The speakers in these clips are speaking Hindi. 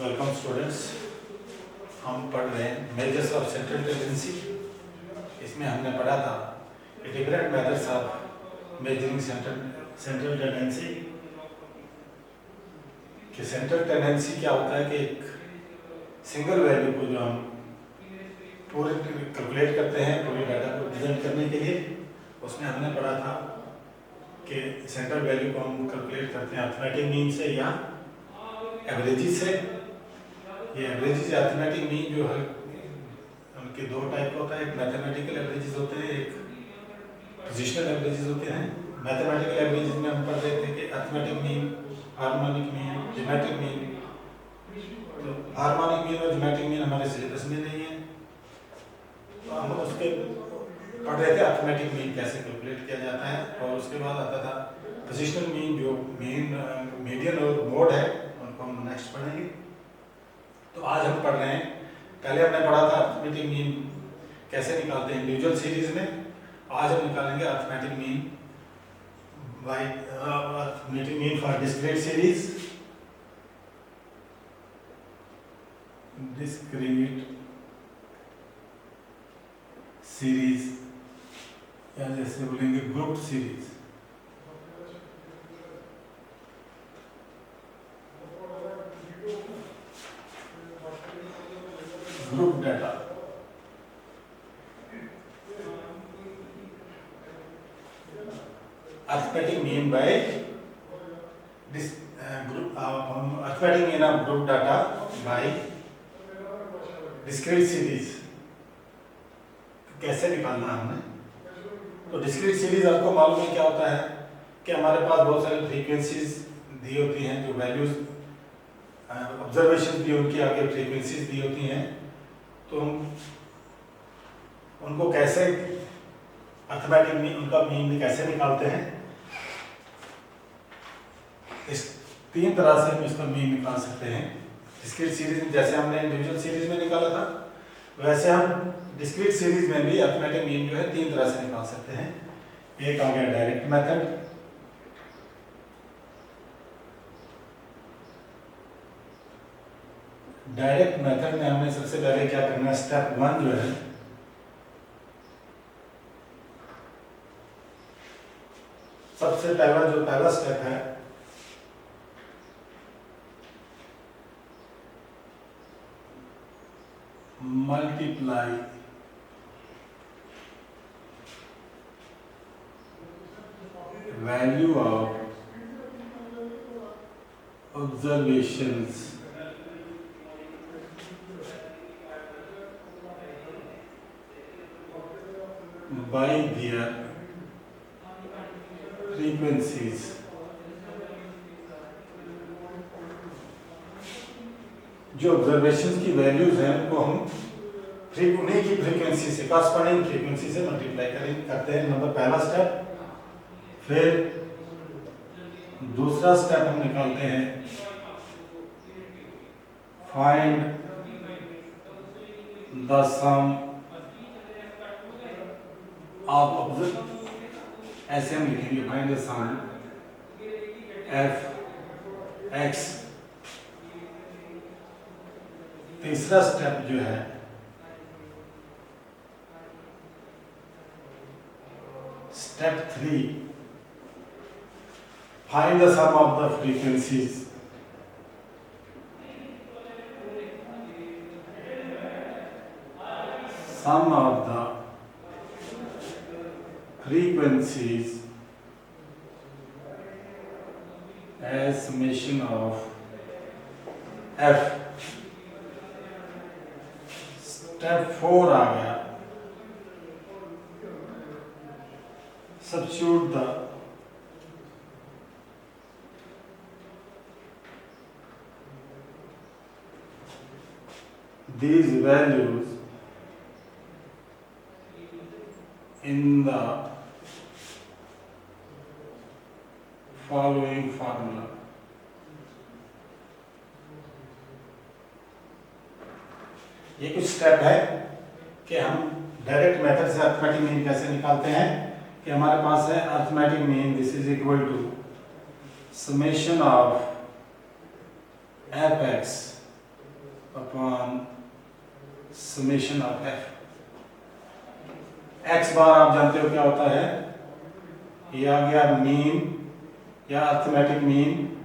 Welcome students. हम पढ़ रहे हैं मेजर्स ऑफ सेंट्रल टेंडेंसी। इसमें हमने पढ़ा था different methods of measuring central tendency. कि सेंट्रल टेंडेंसी क्या होता है कि एक सिंगल वैल्यू को जो हम पूरे कैलकुलेट करते हैं पूरे डाटा को प्रेजेंट करने के लिए, उसमें हमने पढ़ा था कि सेंट्रल वैल्यू को हम कैलकुलेट करते हैं अर्थमेटिक मीन से या एवरेजेस से। ये एवरेजेस या अर्थमेटिक मीन जो है उनके दो टाइप का होता है, एक मैथमेटिकल एवरेजेस होते हैं, एक पोजिशनल एवरेजेस होते हैं। मैथमेटिकल एवरेजेस में हम पढ़ रहे थे कि arithmetic mean, harmonic mean, geometric mean. तो हार्मोनिक मीन और ज्योमेट्रिक मीन हमारे सिलेबस में नहीं है, तो हम उसके पढ़ रहे थे अर्थमेटिक मीन कैसे कैलकुलेट किया जाता है। और उसके बाद आता था पोजिशनल मीन, जो मीडियन और मोड है, उनको हम नेक्स्ट पढ़ेंगे। तो आज हम पढ़ रहे हैं, पहले हमने पढ़ा था अर्थमेटिक मीन कैसे निकालते हैं इंडिविजुअल सीरीज में। आज हम निकालेंगे arithmetic mean by arithmetic mean for discrete series. Discrete series या जैसे बोलेंगे group series. Group data arithmetic mean by group arithmetic mean of group data by discrete series कैसे निकालना है हमने। तो डिस्क्रीट सीरीज आपको मालूम है क्या होता है कि हमारे पास बहुत सारी फ्रीक्वेंसीज दी होती हैं, जो वैल्यूज ऑब्जर्वेशन भी उनकी आगे फ्रीक्वेंसीज दी होती हैं। तो हम उनको कैसे अर्थमेटिक मीन, उनका मीन कैसे निकालते हैं, इस तीन तरह से हम इसका मीन निकाल सकते हैं। डिस्क्रीट सीरीज में जैसे हमने इंडिविजुअल सीरीज में निकाला था, वैसे हम डिस्क्रीट सीरीज में भी अर्थमेटिक मीन जो है तीन तरह से निकाल सकते हैं। एक आ गया डायरेक्ट मेथड, डायरेक्ट मेथड में हमें सबसे पहले क्या करना है, स्टेप वन जो है सबसे पहला स्टेप है multiply value of observations by their frequencies। जो ऑब्जर्वेशंस की वैल्यूज हैं उनको हम उन्हीं की फ्रीक्वेंसी से, कॉरस्पॉन्डिंग फ्रीक्वेंसी से मल्टीप्लाई करते हैं, नंबर पहला स्टेप। फिर दूसरा स्टेप हम निकालते हैं फाइंड द सम ऑफ ऐसे हम लिखेंगे find the sum f x. तीसरा स्टेप जो है step 3, find the sum of the frequencies. Sum of the frequencies as summation of f। Step 4 आ गया, substitute the these values in the following formula। ये कुछ स्टेप है कि हम डायरेक्ट मेथड से अर्थमेटिक मीन कैसे निकालते हैं। कि हमारे पास है arithmetic mean, this is equal to summation of f(x) upon summation of F. X bar आप जानते हो क्या होता है, ये आ गया मीन या arithmetic mean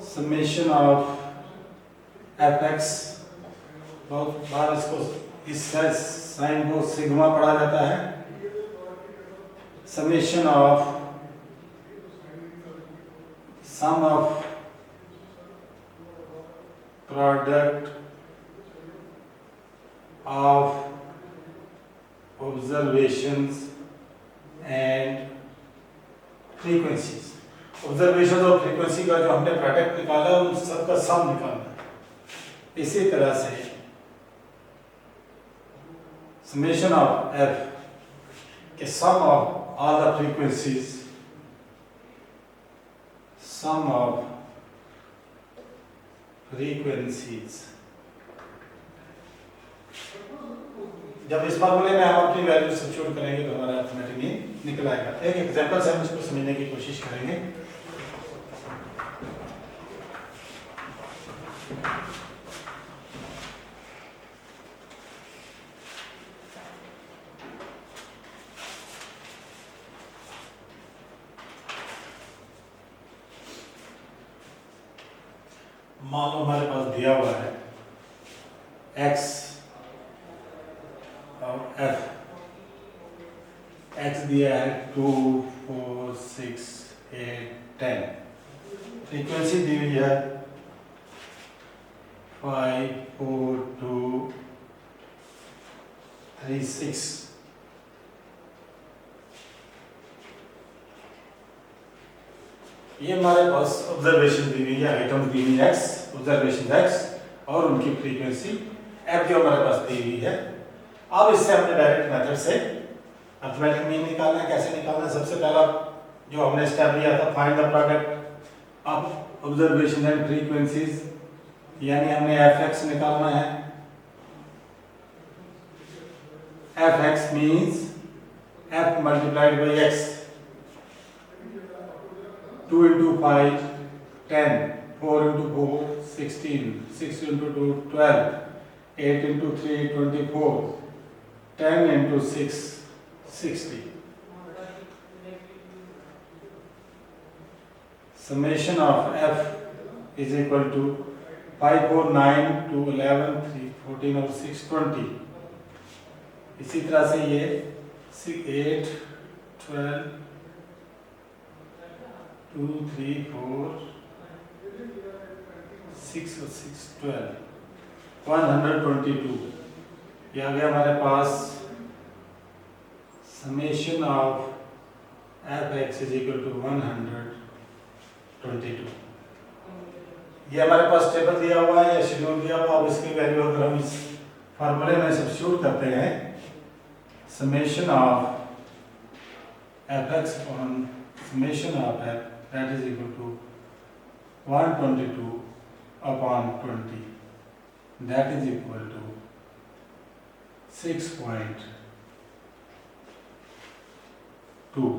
summation of F x. बहुत बार इसको इस साइन को सिग्मा पढ़ा जाता है। Summation of sum of product of observations and frequencies. Observation और फ्रीक्वेंसी का जो हमने प्रोडक्ट निकाला उन सबका सम निकालना है। इसी तरह से समेशन ऑफ एफ के sum of all the frequencies, sum of frequencies. जब इस फॉर्मूले में हम अपनी वैल्यू सब्स्टिट्यूट करेंगे तो हमारा अर्थमेटिकली निकल आएगा। एक एग्जांपल से हम इसको समझने की कोशिश करेंगे। मान लो हमारे पास दिया हुआ है x और f। x दिया है 2, 4, 6, 8, 10। फ्रीक्वेंसी दी हुई है 5, 4, 2, 3, 6। ये हमारे पास ऑब्जर्वेशन दी हुई है, आइटम दी हुई है x, ऑब्जर्वेशन x और उनकी फ्रीक्वेंसी f जो हमारे पास दी हुई है। अब इससे हमने डायरेक्ट मेथड से अर्थमेटिक मीन निकालना है। कैसे निकालना है? सबसे पहला जो हमने स्टेप लिया था, find the product of observation and frequencies, यानी हमने fx निकालना है। fx means f multiplied by x। 2 into 5, 10, 4 into 4, 16, 6 into 2, 12, 8 into 3, 24, 10 into 6, 60. Summation of f is equal to 5, 4, 9, 2, 11, 3, 14 और 6, 20। इसी तरह से ये 8, 12, 2, 3, 4, 6 और 6, 12, 122। ये आ गया हमारे पास summation of F X is equal to 122। ये हमारे पास टेबल दिया हुआ है या शेड्यूल दिया हुआ। अब इसकी वैल्यू अगर हम इस फार्मूले में सब्स्टिट्यूट करते हैं, summation of F x upon summation of F, that is equal to 122 upon 20, that is equal to 6.2।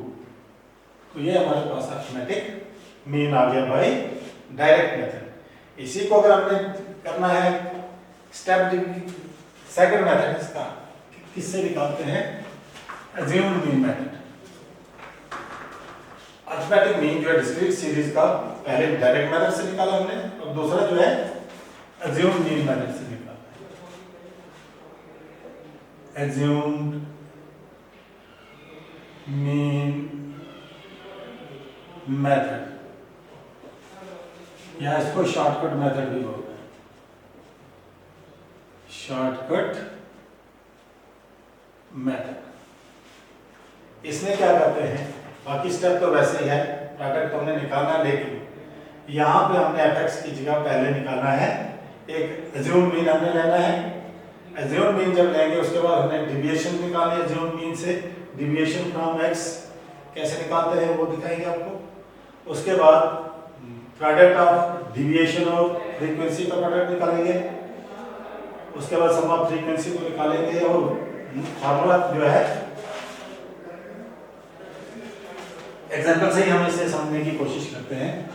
तो ये हमारे पास अर्थमेटिक मीन आ गया भाई डायरेक्ट मेथड। इसी को अगर हमने करना है स्टेप सेकंड मेथड, इसका किससे निकालते हैं? Assumed mean method. Arithmetic mean जो है डिस्क्रीट सीरीज का पहले डायरेक्ट मेथड से निकाला हमने, और दूसरा जो है अज्यूम्ड मीन मेथड से निकाला। अज्यूम्ड मीन मेथड, या इसको शॉर्टकट मेथड भी बोलते हैं। Shortcut method. इसमें क्या करते हैं, बाकी स्टेप तो वैसे ही है, प्रोडक्ट हमने निकालना, लेकिन यहाँ पे हमने fx की जगह पहले निकालना है एक अज्यूम्ड मीन हमने लेना है। अज्यूम्ड मीन जब लेंगे उसके बाद हमें डिविएशन निकालनी है अज्यूम्ड मीन से। डिविएशन फ्रॉम x कैसे निकालते हैं वो दिखाएंगे आपको। उसके बाद प्रोडक्ट ऑफ डिविएशन और फ्रीक्वेंसी का प्रोडक्ट निकालेंगे। उसके बाद सम ऑफ फ्रीक्वेंसी को निकालेंगे, और फार्मूला जो है एग्जाम्पल से ही हम इसे समझने की कोशिश करते हैं।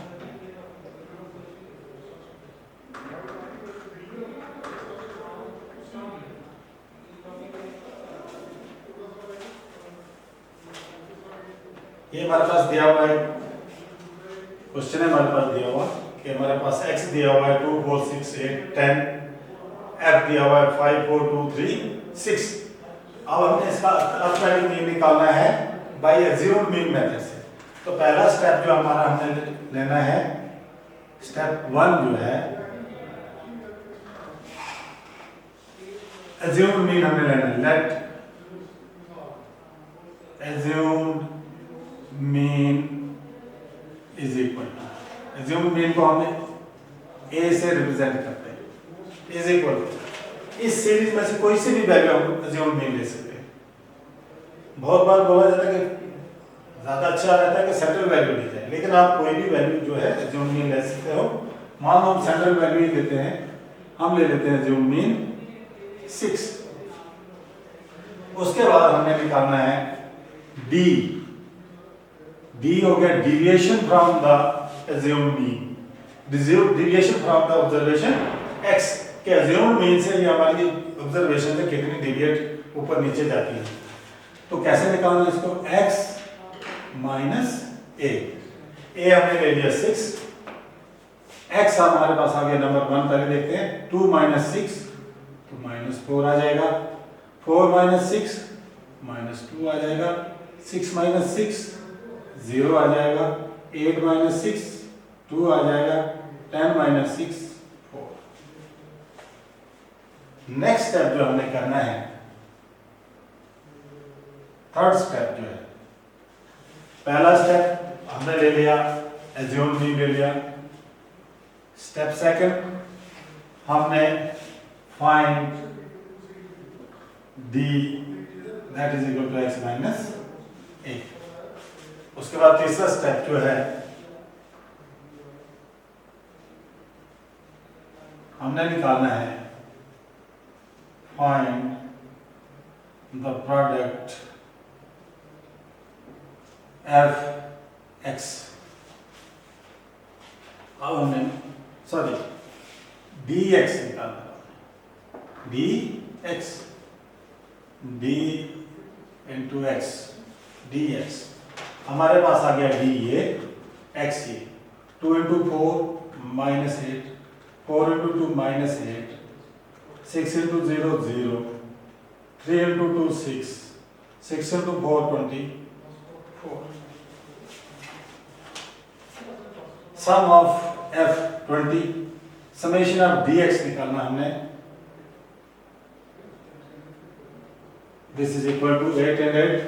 ये हमारे पास दिया हुआ है, क्वेश्चन है हमारे पास दिया हुआ कि हमारे पास x दिया हुआ है 2 4 6 8 10, f दिया हुआ है 5 4 2 3 6। अब हमने इसका अर्थमेटिक मीन निकालना है बाय एज्यूम्ड मीन मेथड से। तो पहला स्टेप जो हमारा हमने लेना है, स्टेप 1 जो है एज्यूम्ड मीन हमने लेना है। Let assumed mean is equal to, assumed mean को हमें a से रिप्रेजेंट करते हैं, इज इक्वल टू इस सीरीज में से कोई सी भी वैल्यू हम एज्यूम्ड मीन ले सकते हैं। बहुत बार बोला जाता है कि ज्यादा अच्छा रहता है कि सेंट्रल वैल्यू ली जाए, लेकिन आप कोई भी वैल्यू जो है एज्यूम्ड मीन ले सकते हो। मान लो हम सेंट्रल वैल्यू ही लेते हैं, हम ले लेते हैं एज्यूम्ड मीन 6। उसके बाद हमने निकालना है d, d हो गया deviation from the assumed mean, deviation from the observation x के एज्यूम्ड मीन से ये हमारी ऑब्जर्वेशन से कितनी डिविएट ऊपर नीचे जाती है। तो कैसे निकालना इसको, x माइनस a हमने ले लिया 6, x हमारे पास आ गया नंबर 1, पहले देखते हैं 2 माइनस 6 तो माइनस 4 आ जाएगा, 4 माइनस 6 माइनस 2 आ जाएगा, 6 माइनस 6 0 आ जाएगा, 8 माइनस 6 2 आ जाएगा, 10 माइनस 6 4। नेक्स्ट स्टेप जो हमें करना है, थर्ड स्टेप जो है, पहला स्टेप हमने ले लिया एज्यूम्ड मीन ले लिया। स्टेप सेकंड हमने find d that is equal to x minus a। उसके बाद तीसरा स्टेप जो है हमने निकालना है find the product f x। अब हमने सॉरी dx निकालना है, dx d into x dx। हमारे पास आ गया d ये x ये 2 into 4 minus 8, 4 into 2 minus 8, 6 into 0 0, 3 into 2 6, 6 into 4 24। Sum of f 20, summation of dx निकालना हमने। This is equal to 8 and 8,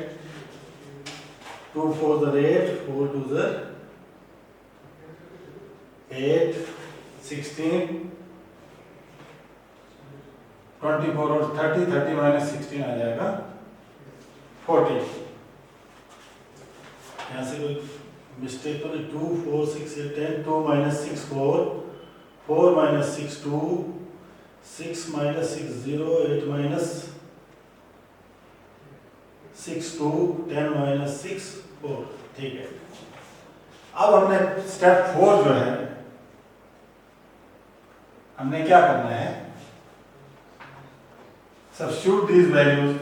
2 4s are 8, 4 2s are 8, 16, 24 और 30, 30 माइनस 16 आ जाएगा 40। यहाँ से कोई मिस्टेक तो नहीं, 2 4 6 8 10, 2 minus 6 4, 4 minus 6 2, 6 minus 6 0, 8 minus 6 2, 10 minus 6 4। ठीक है, अब हमने स्टेप 4 जो है हमने क्या करना है, substitute these values,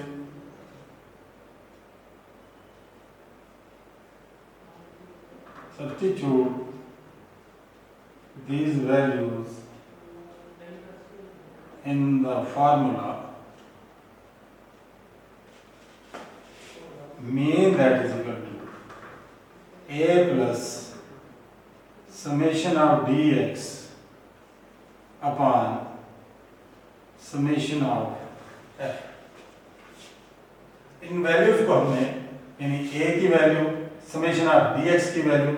substitute these values in the formula mean that is equal to a plus summation of dx upon summation of f। In values को हमने यानी a की वैल्यू, समेशन ऑफ dx की वैल्यू,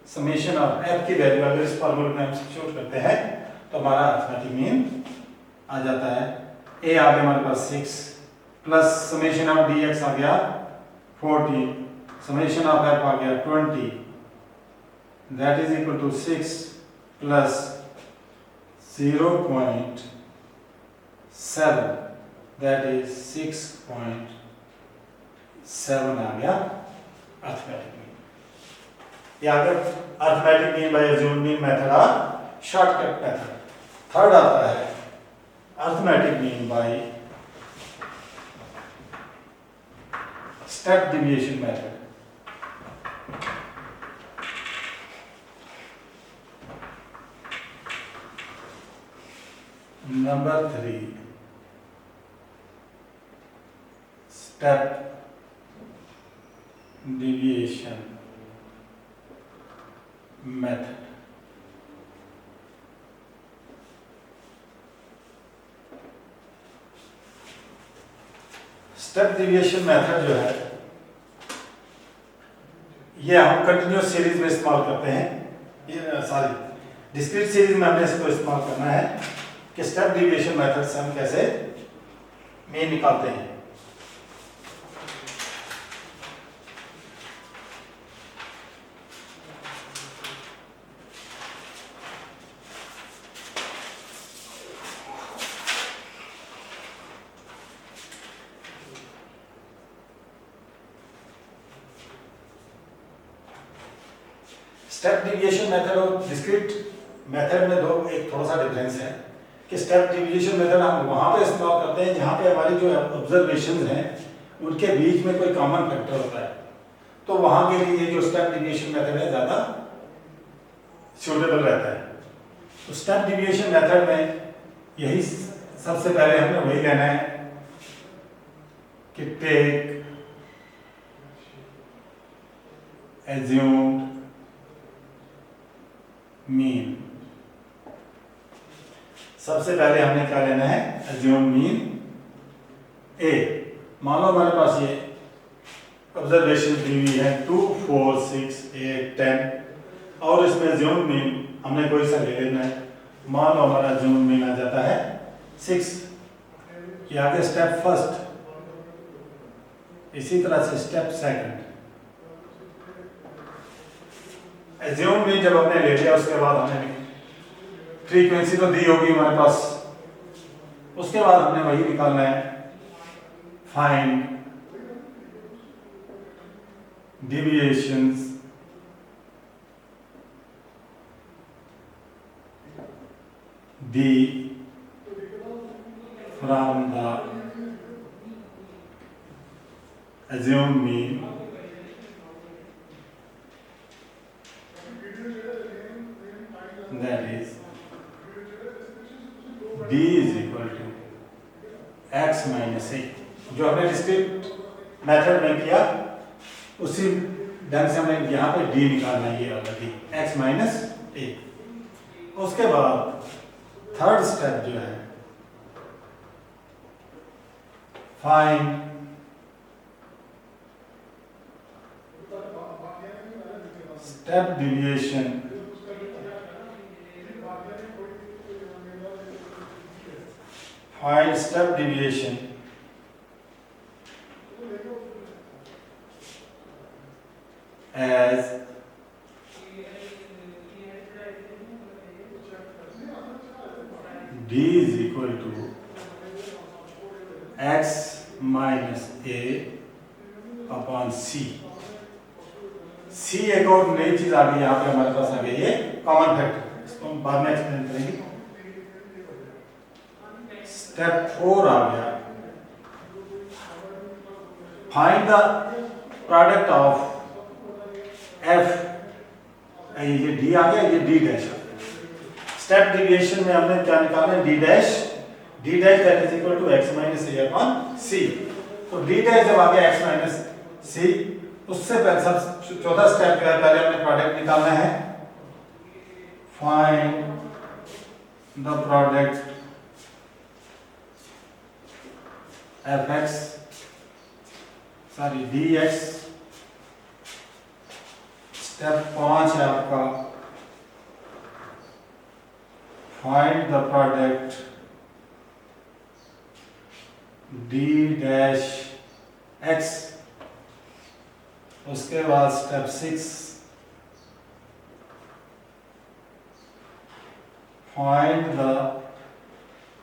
समेशन ऑफ f की वैल्यू अगर इस फॉर्मूले में हम सब्स्टिट्यूट करते हैं तो हमारा अर्थमेटिक मीन आ जाता है। a आ गया हमारे पास 6 प्लस समेशन ऑफ dx आ गया 14, समेशन ऑफ f आ गया 20, that is equal to 6 plus 0.7, that is 6.7 आ गया अर्थमेटिक मीन। या आगे arithmetic mean by assumed mean method और शॉर्टकट मेथड। थर्ड आता है arithmetic mean by step deviation method. Number 3 step deviation method। Step deviation method जो है ये हम कंटिन्यूस सीरीज में इस्तेमाल करते हैं। ये सॉरी डिस्क्रीट सीरीज में हमने इसको इस्तेमाल करना है कि स्टेप डिविएशन मेथड से हम कैसे मीन निकालते हैं। स्टेप डिविएशन मेथड और डिस्क्रीट मेथड में एक थोड़ा सा डिफरेंस है कि स्टेप डिविएशन मेथड हम वहां पे इस्तेमाल करते हैं जहां पे हमारी जो ऑब्जर्वेशंस हैं उनके बीच में कोई कॉमन फैक्टर होता है, तो वहां के लिए जो स्टेप डिविएशन मेथड है ज्यादा सूटेबल रहता है। तो स्टेप डिविएशन मेथड में यही सबसे पहले हमें वही लेना है कि टेक एज्यूम्ड मीन। सबसे पहले हमने क्या लेना है, एज्यूम मीन ए। मान लो हमारे पास ये ऑब्जर्वेशन दी हुई है 2, 4, 6, 8, 10 और इसमें एज्यूम मीन हमने कोई सा ले लेना है। मान लो हमारा एज्यूम मीन आ जाता है 6। ये आगे स्टेप फर्स्ट, इसी तरह से स्टेप सेकंड। एज्यूम मीन जब हमने ले लिया उसके बाद हमने फ्रीक्वेंसी तो दी होगी हमारे पास, उसके बाद हमने वही निकालना है find deviations d from the assumed mean that is d is equal to x minus a। जो हमने डिस्क्रीट मेथड में किया उसी ढंग से हमें यहाँ पे d निकालना है, ये वाला d x माइनस a। उसके बाद थर्ड स्टेप जो है find step deviation as d is equal to x minus a upon c। c एक और नई चीज आ गई यहाँ पे हमारे पास आ गई है कॉमन फैक्टर, इसको हम बाद में एक्सप्लेन करेंगे। स्टेप 4 आ गया find the product of f। ये d आ गया, ये d डैश। स्टेप डिविएशन में हमने क्या निकाला है, d dash that is equal to x minus a upon c। तो d डैश जब आ गया x माइनस c, उससे पहले सब चौथा स्टेप क्या है, पहले हमने प्रोडक्ट निकालना है find the product fx sorry dx। Step 5 है आपका find the product d dash x। उसके बाद step 6 find the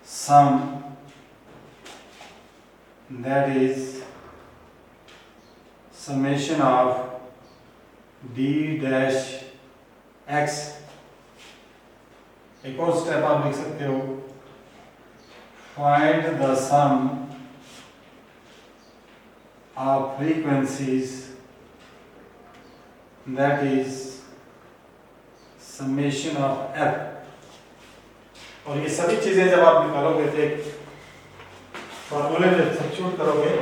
sum that is summation of d dash x. एक और स्टेप आप लिख सकते हो, find the sum of frequencies that is summation of f. और ये सभी चीजें जब आप निकालोगे तो एक फॉर्मूले में सब्स्टिट्यूट करोगे,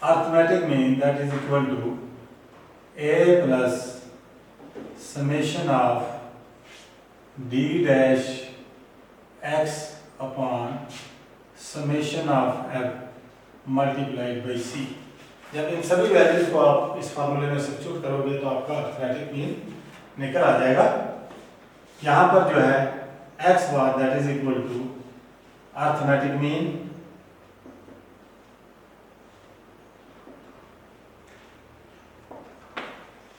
arithmetic mean that is equal to a plus summation of d dash x upon summation of f multiplied by c। जब इन सभी वैल्यूज को आप इस फार्मूले में सब्स्टिट्यूट करोगे तो आपका अरिथमेटिक मीन निकल आ जाएगा। यहाँ पर जो है x bar that is equal to arithmetic mean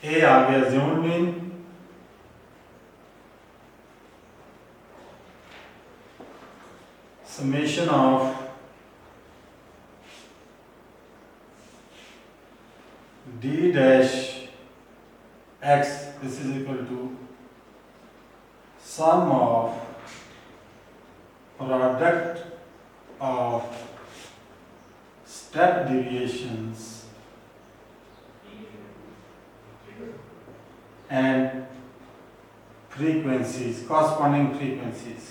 a आ गया assumed mean, summation of d dash x, this is equal to sum of product of step deviations and frequencies, corresponding frequencies।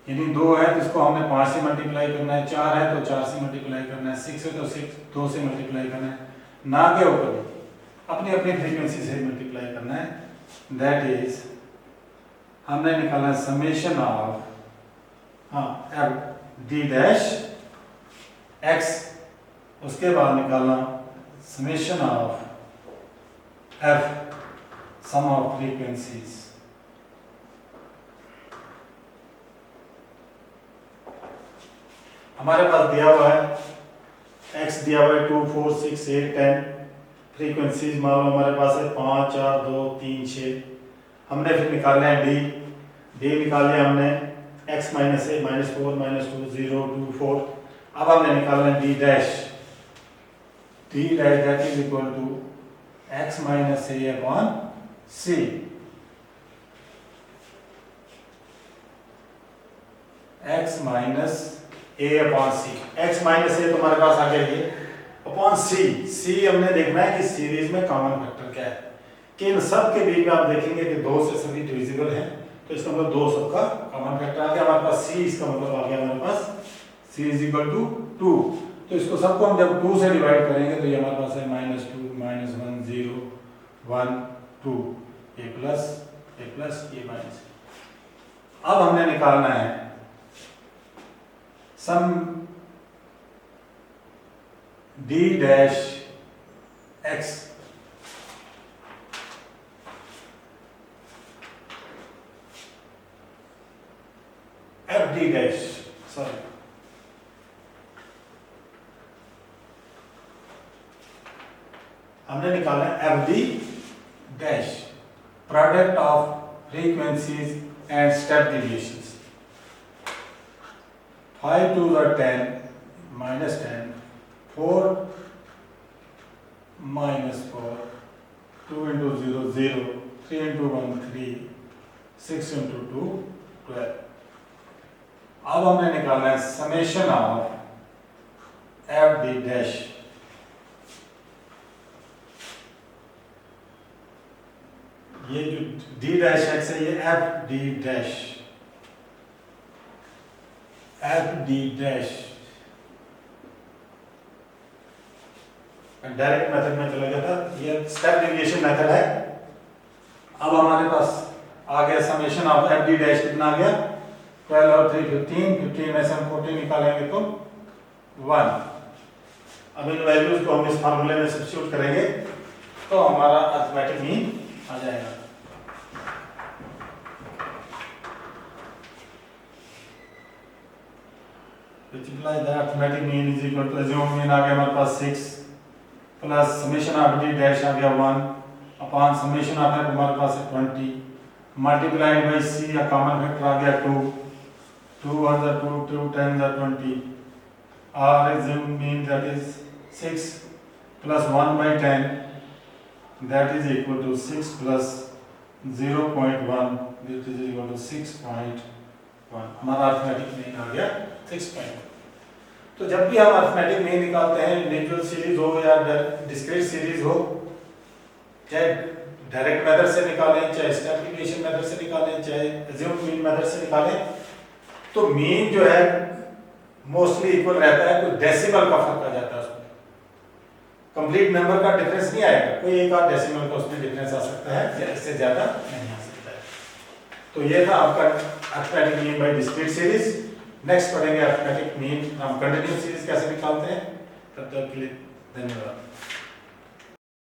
यानी 2 है तो इसको हमने 5 से मल्टीप्लाई करना है, 4 है तो 4 से मल्टीप्लाई करना है, 6 है तो 2 से मल्टीप्लाई करना है, ना के ऊपर अपनी अपनी फ्रीक्वेंसी से मल्टीप्लाई करना है। दैट इज हमने निकाला summation of f d dash x, उसके बाद निकालना summation of f sum of frequencies. हमारे पास दिया हुआ है x दिया हुआ है 2, 4, 6, 8, 10 फ्रीक्वेंसीज मान लो हमारे पास है 5, 4, 2, 3, 6। हमने फिर निकालना है d निकाल लिया हमने x minus A minus 4 minus 2 0 2 4। अब हमने निकालना है d dash that is equal to x minus A upon c। x minus A upon C, X minus A तो हमारे पास आ गया ये अपॉन सी हमने देखना है कि सीरीज में कॉमन फैक्टर क्या है, कि इन सब के बीच में आप देखेंगे कि 2 से सभी डिविजिबल हैं, तो इसका मतलब 2 सबका कॉमन फैक्टर आ गया हमारे पास सी, इसका मतलब आ गया हमारे पास सी इज इक्वल टू 2। तो इसको सबको हम जब 2 से डिवाइड करेंगे तो ये हमारे पास है -2 -1 0 1 2 ए प्लस ए माइनस। अब हमने निकालना है सम d dash x f d dash sorry हमने निकाला है f d dash product of frequencies and step deviations. 5 2 are 10 minus 10 4 minus 4 2 into 0 0 3 into 1 3 6 into 2 12। अब हमने निकालना है summation of f d dash. ये जो डी डैश एक्स है ये F d dash direct method में चला जाता, ये स्टेप डेविएशन मेथड है। अब हमारे पास आ गया summation of f d dash कितना आ गया 12 और 3 15 में से हम 14 निकालेंगे तो 1। अब इन वैल्यूज को हम इस फार्मूले में सब्स्टिट्यूट करेंगे तो हमारा अरिथमेटिक मीन आ जाएगा। multiply the arithmetic mean is equal to assume mean आ गया हमारे पास 6 plus summation of d dash आ गया 1 अपॉन समेशन ऑफ एफ हमारे पास है 20 मल्टीप्लाइड बाई सी या कॉमन फैक्टर आ गया 2 2 1 जा 2 2 10 जा 20 आर assume mean that is 6 plus 1 by 10 that is equal to 6 plus 0.1 that is equal to 6.1 हमारा अर्थमेटिक मीन आ गया 6.1। तो जब भी हम अर्थमेटिक मीन निकालते हैं इंडिविजुअल सीरीज हो या डिस्क्रीट सीरीज हो, चाहे डायरेक्ट मेथड से निकालें, चाहे स्टेप डिविएशन मेथड से निकालें, चाहे अज्यूम मीन मेथड से निकालें, तो मीन जो है मोस्टली इक्वल रहता है, कोई डेसिमल का फर्क आ जाता है उसमें, कंप्लीट नंबर का डिफरेंस नहीं आएगा, कोई एक आध डेसिमल का उसमें डिफरेंस आ सकता है, इससे ज्यादा नहीं आ सकता है। तो ये था आपका arithmetic mean bye discrete series. Next पढ़ेंगे अर्थमेटिक मीन हम कंटिन्यूअस सीरीज कैसे निकालते हैं। तब तक के लिए धन्यवाद।